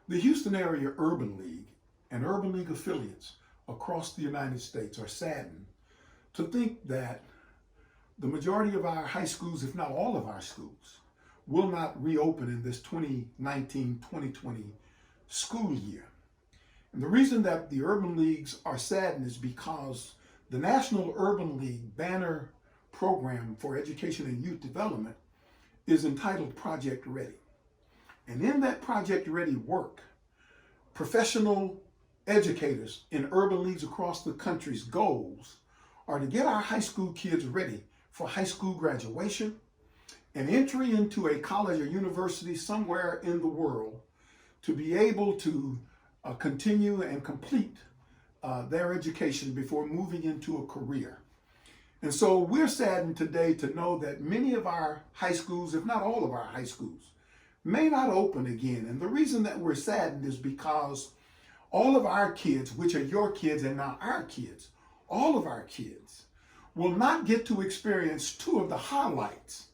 The Houston Area Urban League and Urban League affiliates across the United States are saddened to think that the majority of our high schools, if not all of our schools, will not reopen in this 2019-2020 school year. And the reason that the urban leagues are saddened is because the National Urban League banner program for education and youth development is entitled Project Ready. And in that Project Ready work, professional educators in urban leagues across the country's goals are to get our high school kids ready for high school graduation and entry into a college or university somewhere in the world to be able to continue and complete their education before moving into a career. And so we're saddened today to know that many of our high schools, if not all of our high schools, may not open again. And the reason that we're saddened is because all of our kids, which are your kids and now our kids, all of our kids will not get to experience two of the highlights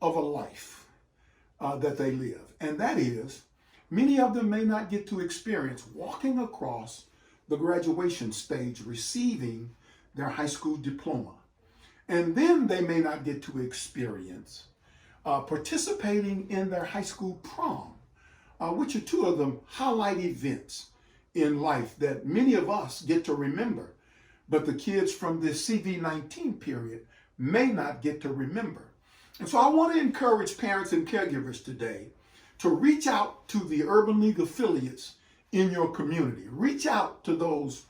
of a life that they live. And that is, many of them may not get to experience walking across the graduation stage, receiving their high school diploma. And then they may not get to experience participating in their high school prom, which are two of the highlight events in life that many of us get to remember, but the kids from this CV-19 period may not get to remember. And so I want to encourage parents and caregivers today to reach out to the Urban League affiliates in your community. Reach out to those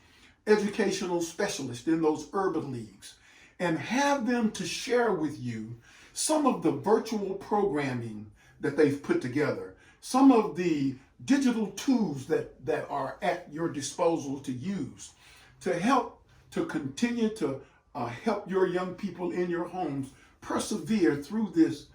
educational specialists in those urban leagues and have them to share with you some of the virtual programming that they've put together, some of the digital tools that are at your disposal to use to help to continue to help your young people in your homes persevere through this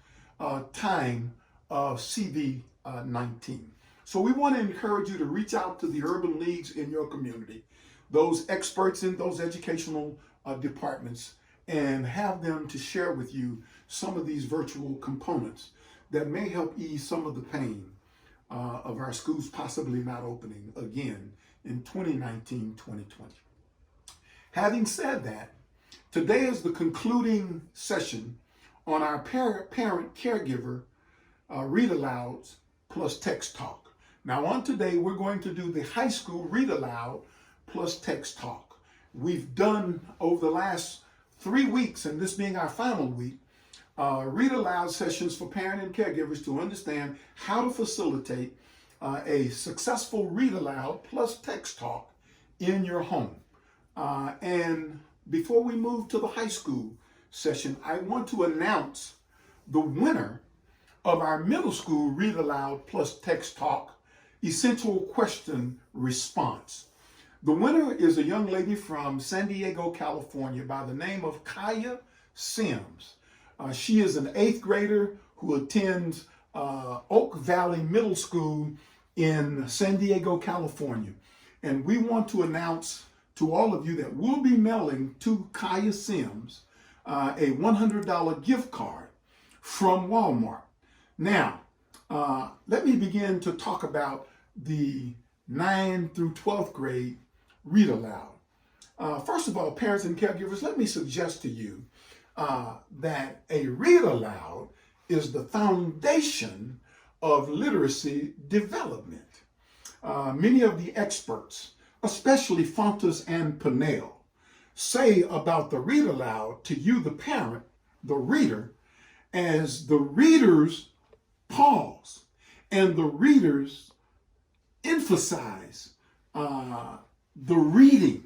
time of CV-19. So we want to encourage you to reach out to the urban leagues in your community, those experts in those educational departments, and have them to share with you some of these virtual components that may help ease some of the pain of our schools possibly not opening again in 2019-2020. Having said that, today is the concluding session on our parent caregiver read alouds plus text talk. Now on today, we're going to do the high school read aloud plus text talk. We've done over the last 3 weeks, and this being our final week, read aloud sessions for parent and caregivers to understand how to facilitate a successful read aloud plus text talk in your home. And before we move to the high school session, I want to announce the winner of our middle school read aloud plus text talk essential question response. The winner is a young lady from San Diego, California by the name of Kaya Sims. She is an 8th grader who attends Oak Valley Middle School in San Diego, California. And we want to announce to all of you that we'll be mailing to Kaya Sims a $100 gift card from Walmart. Now, let me begin to talk about the 9th through 12th grade read aloud. First of all, parents and caregivers, let me suggest to you that a read aloud is the foundation of literacy development. Many of the experts, especially Fontes and Pinnell, say about the read aloud to you, the parent, the reader, as the readers pause and the readers emphasize the reading,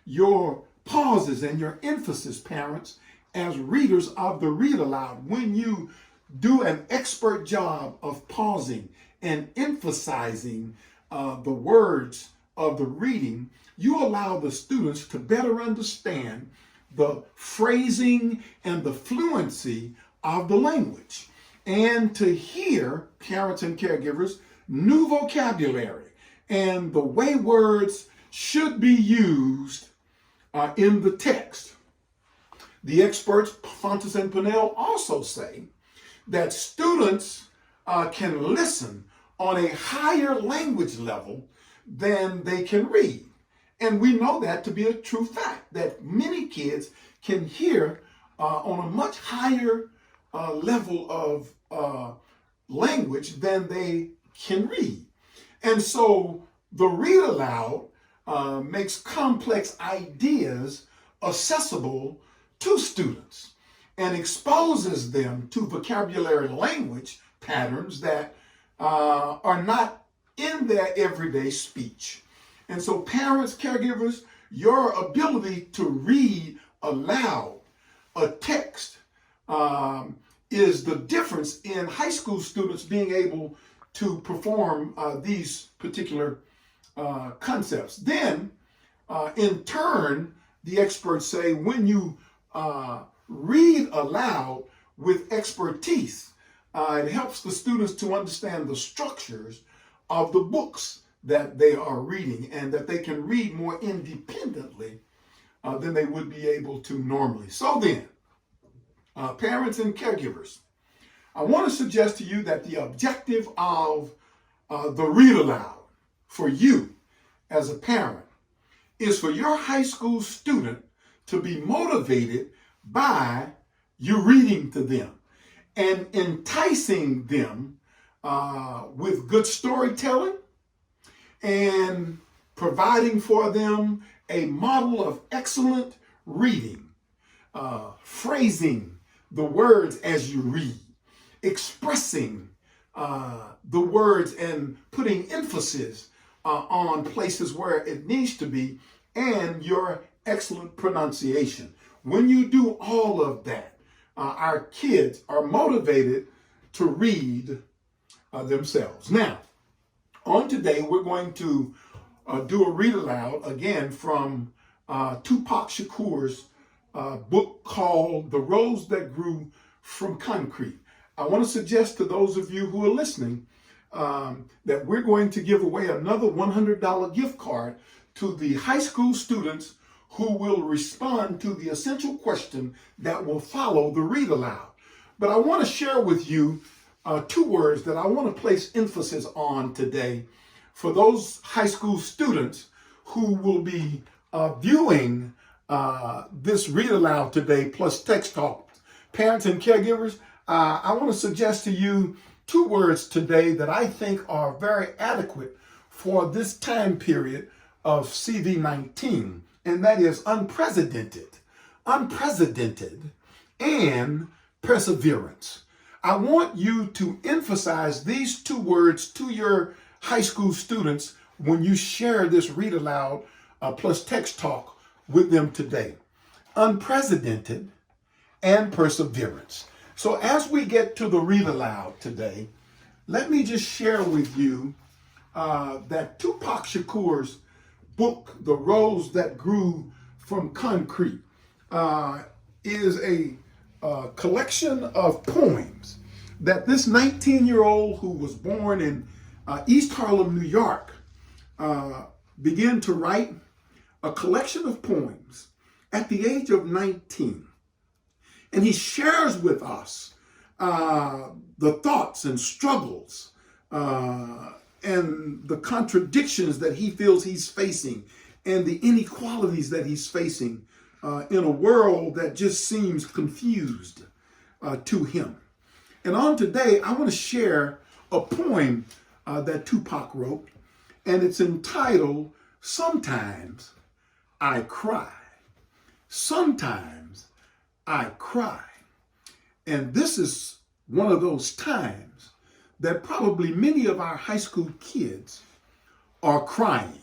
your pauses and your emphasis, parents, as readers of the read aloud. When you do an expert job of pausing and emphasizing the words of the reading, you allow the students to better understand the phrasing and the fluency of the language, and to hear, parents and caregivers, new vocabulary and the way words should be used in the text. The experts, Fontes and Pinnell, also say that students can listen on a higher language level than they can read. And we know that to be a true fact, that many kids can hear on a much higher level of language than they can read. And so the read aloud makes complex ideas accessible to students and exposes them to vocabulary language patterns that are not in their everyday speech. And so parents, caregivers, your ability to read aloud a text is the difference in high school students being able to perform these particular concepts. Then, in turn, the experts say when you read aloud with expertise, it helps the students to understand the structures of the books that they are reading and that they can read more independently than they would be able to normally. So then, parents and caregivers, I want to suggest to you that the objective of the read aloud for you as a parent is for your high school student to be motivated by you reading to them and enticing them with good storytelling and providing for them a model of excellent reading, phrasing the words as you read, expressing the words and putting emphasis on places where it needs to be, and your excellent pronunciation. When you do all of that, our kids are motivated to read themselves. Now, on today, we're going to do a read aloud again from Tupac Shakur's book called The Rose That Grew from Concrete. I want to suggest to those of you who are listening that we're going to give away another $100 gift card to the high school students who will respond to the essential question that will follow the read aloud. But I want to share with you two words that I want to place emphasis on today for those high school students who will be viewing this read aloud today plus text talk. Parents and caregivers, I want to suggest to you two words today that I think are very adequate for this time period of CV19, and that is unprecedented, and perseverance. I want you to emphasize these two words to your high school students when you share this read aloud plus text talk with them today. Unprecedented and perseverance. So as we get to the read aloud today, let me just share with you that Tupac Shakur's book, The Rose That Grew from Concrete, is a collection of poems that this 19-year-old who was born in East Harlem, New York, began to write a collection of poems at the age of 19. And he shares with us the thoughts and struggles and the contradictions that he feels he's facing and the inequalities that he's facing in a world that just seems confused to him. And on today, I want to share a poem that Tupac wrote, and it's entitled, Sometimes I Cry. Sometimes I cry. And this is one of those times that probably many of our high school kids are crying.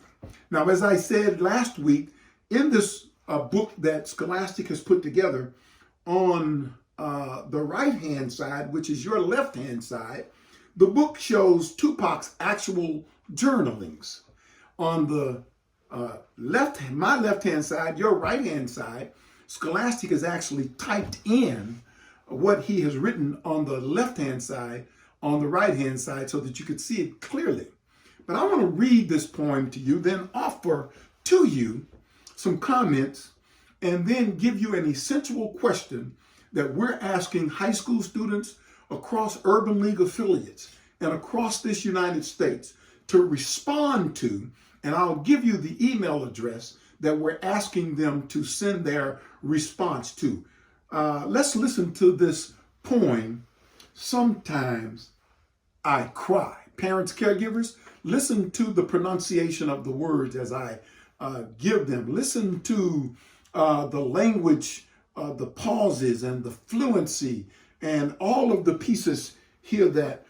Now, as I said last week, in this book that Scholastic has put together, on the right-hand side, which is your left-hand side, the book shows Tupac's actual journalings. On the my left-hand side, your right-hand side, Scholastic has actually typed in what he has written on the left-hand side, on the right-hand side, so that you could see it clearly. But I want to read this poem to you, then offer to you some comments, and then give you an essential question that we're asking high school students across Urban League affiliates and across this United States to respond to, and I'll give you the email address that we're asking them to send their response to. Let's listen to this poem, Sometimes I Cry. Parents, caregivers, listen to the pronunciation of the words as I give them. Listen to the language, the pauses and the fluency and all of the pieces here that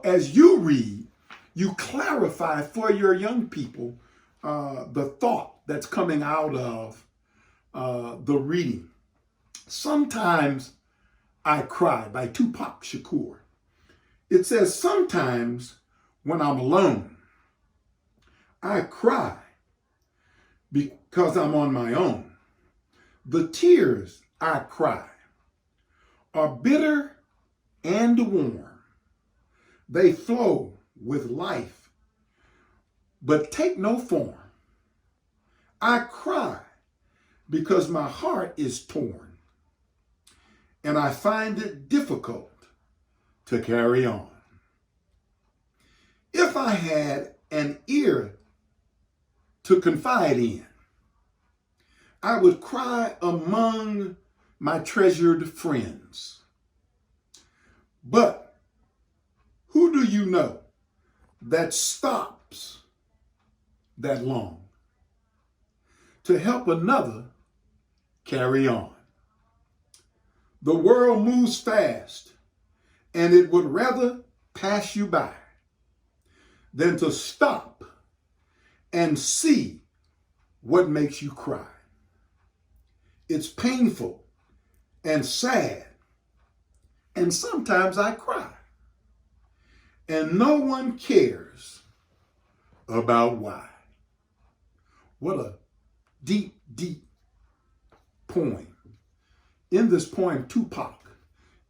as you read, you clarify for your young people the thought that's coming out of the reading. Sometimes I Cry by Tupac Shakur. It says, sometimes when I'm alone, I cry because I'm on my own. The tears I cry are bitter and warm. They flow with life, but take no form. I cry because my heart is torn, and I find it difficult to carry on. If I had an ear to confide in, I would cry among my treasured friends. But who do you know that stops that long to help another carry on? The world moves fast, and it would rather pass you by than to stop and see what makes you cry. It's painful and sad, and sometimes I cry, and no one cares about why. What a deep, deep poem. In this poem, Tupac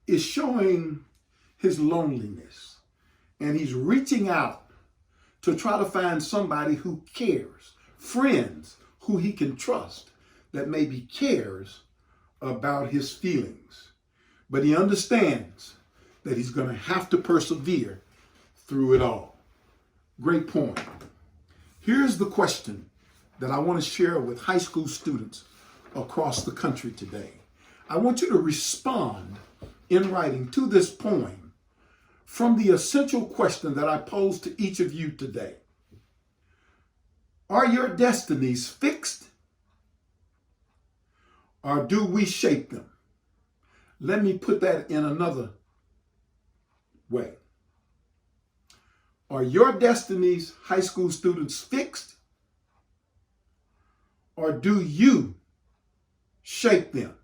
is showing his loneliness, and he's reaching out to try to find somebody who cares, friends who he can trust, that maybe cares about his feelings. But he understands that he's going to have to persevere through it all. Great poem. Here's the question that I want to share with high school students across the country today. I want you to respond in writing to this poem from the essential question that I pose to each of you today. Are your destinies fixed, or do we shape them? Let me put that in another way. Are your destinies, high school students, fixed, or do you shape them?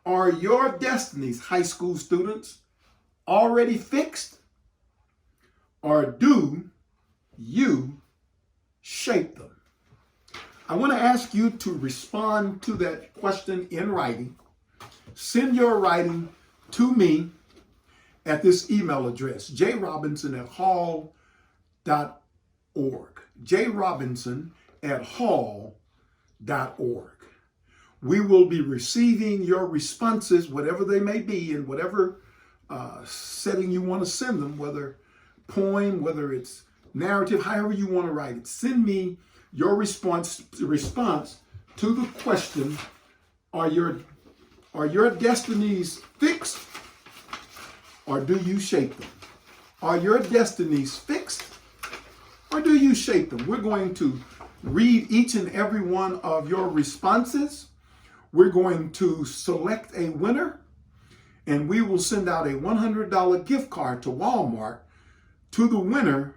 Are your destinies, high school students, already fixed, or do you shape them? I want to ask you to respond to that question in writing. Send your writing to me at this email address, jrobinson@hall.org. jrobinson@hall.org. We will be receiving your responses, whatever they may be, in whatever setting you want to send them, whether poem, whether it's narrative, however you want to write it. Send me your response to the question, are your destinies fixed, or do you shape them? Are your destinies fixed, or do you shape them? We're going to read each and every one of your responses. We're going to select a winner, and we will send out a $100 gift card to Walmart to the winner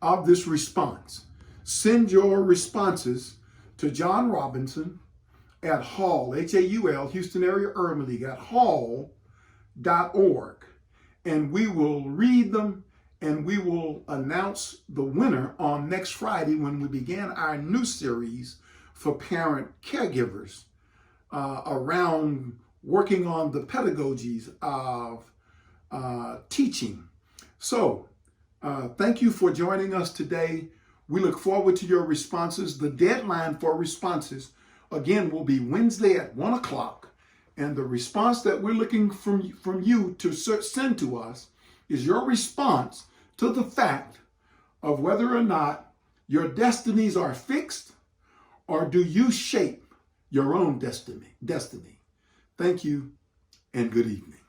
of this response. Send your responses to John Robinson at Hall, H-A-U-L, Houston Area Urban League, at hall.org. And we will read them, and we will announce the winner on next Friday when we begin our new series for parent caregivers around working on the pedagogies of teaching. So thank you for joining us today. We look forward to your responses. The deadline for responses, again, will be Wednesday at 1 o'clock. And the response that we're looking from you to send to us is your response to the fact of whether or not your destinies are fixed, or do you shape your own destiny? Thank you and good evening.